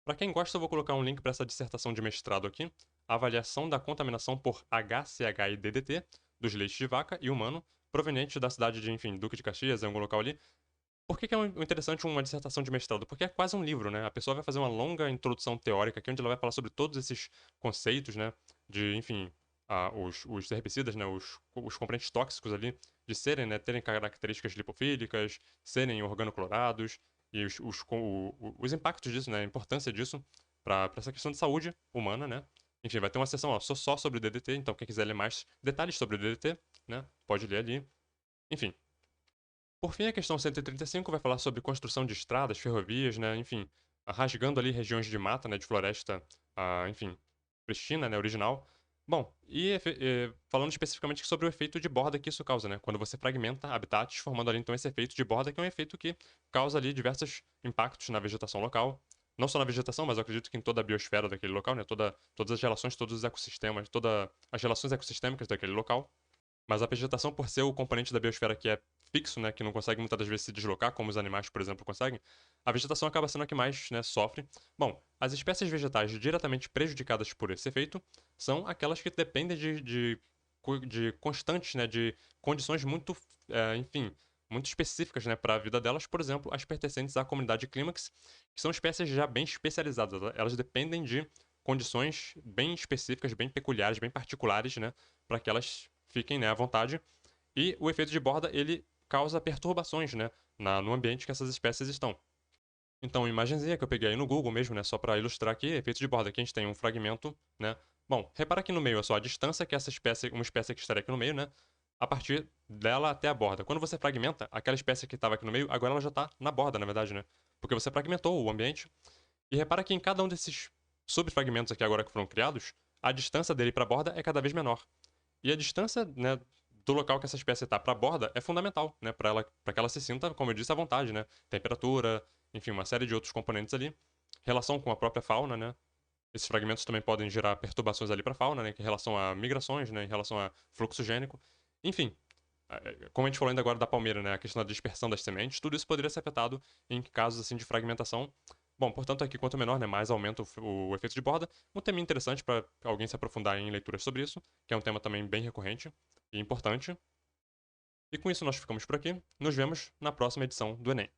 Para quem gosta, eu vou colocar um link para essa dissertação de mestrado aqui, a avaliação da contaminação por HCH e DDT dos leites de vaca e humano, provenientes da cidade de, enfim, Duque de Caxias, é um local ali. Por que é interessante uma dissertação de mestrado? Porque é quase um livro, né? A pessoa vai fazer uma longa introdução teórica aqui, onde ela vai falar sobre todos esses conceitos, né? De, enfim, os herbicidas, né? Os componentes tóxicos ali, de serem, né? Terem características lipofílicas, serem organoclorados, e os impactos disso, né? A importância disso para essa questão de saúde humana, né? Enfim, vai ter uma sessão só sobre o DDT, então quem quiser ler mais detalhes sobre o DDT, né? Pode ler ali. Enfim, por fim, a questão 135 vai falar sobre construção de estradas, ferrovias, né, enfim, rasgando ali regiões de mata, né, de floresta, enfim, pristina, né, original. Bom, falando especificamente sobre o efeito de borda que isso causa, né, quando você fragmenta habitats, formando ali então esse efeito de borda, que é um efeito que causa ali diversos impactos na vegetação local. Não só na vegetação, mas eu acredito que em toda a biosfera daquele local, né, todas as relações, todos os ecossistemas, todas as relações ecossistêmicas daquele local. Mas a vegetação, por ser o componente da biosfera que é fixo, né, que não consegue muitas das vezes se deslocar, como os animais, por exemplo, conseguem, a vegetação acaba sendo a que mais, né, sofre. Bom, as espécies vegetais diretamente prejudicadas por esse efeito são aquelas que dependem de constantes, né, de condições muito, enfim, muito específicas, né, para a vida delas. Por exemplo, as pertencentes à comunidade clímax, que são espécies já bem especializadas. Elas dependem de condições bem específicas, bem peculiares, bem particulares, né, para que elas fiquem, né, à vontade. E o efeito de borda, ele causa perturbações, né, no ambiente que essas espécies estão. Então, uma imagenzinha que eu peguei aí no Google mesmo, né, só para ilustrar aqui, efeito de borda. Aqui a gente tem um fragmento, né. Bom, repara aqui no meio, é só a distância que uma espécie que estaria aqui no meio, né, a partir dela até a borda. Quando você fragmenta, aquela espécie que estava aqui no meio, agora ela já está na borda, na verdade, né, porque você fragmentou o ambiente. E repara que em cada um desses subfragmentos aqui agora que foram criados, a distância dele para a borda é cada vez menor. E a distância, né, do local que essa espécie está para a borda é fundamental, né, para que ela se sinta, como eu disse, à vontade, né? Temperatura, enfim, uma série de outros componentes ali. Relação com a própria fauna, né? Esses fragmentos também podem gerar perturbações ali para a fauna, né, em relação a migrações, né, em relação a fluxo gênico. Enfim, como a gente falou ainda agora da palmeira, né, a questão da dispersão das sementes, tudo isso poderia ser afetado em casos assim de fragmentação. Bom, portanto, aqui quanto menor, né, mais aumenta o efeito de borda. Um tema interessante para alguém se aprofundar em leituras sobre isso, que é um tema também bem recorrente e importante. E com isso nós ficamos por aqui. Nos vemos na próxima edição do Enem.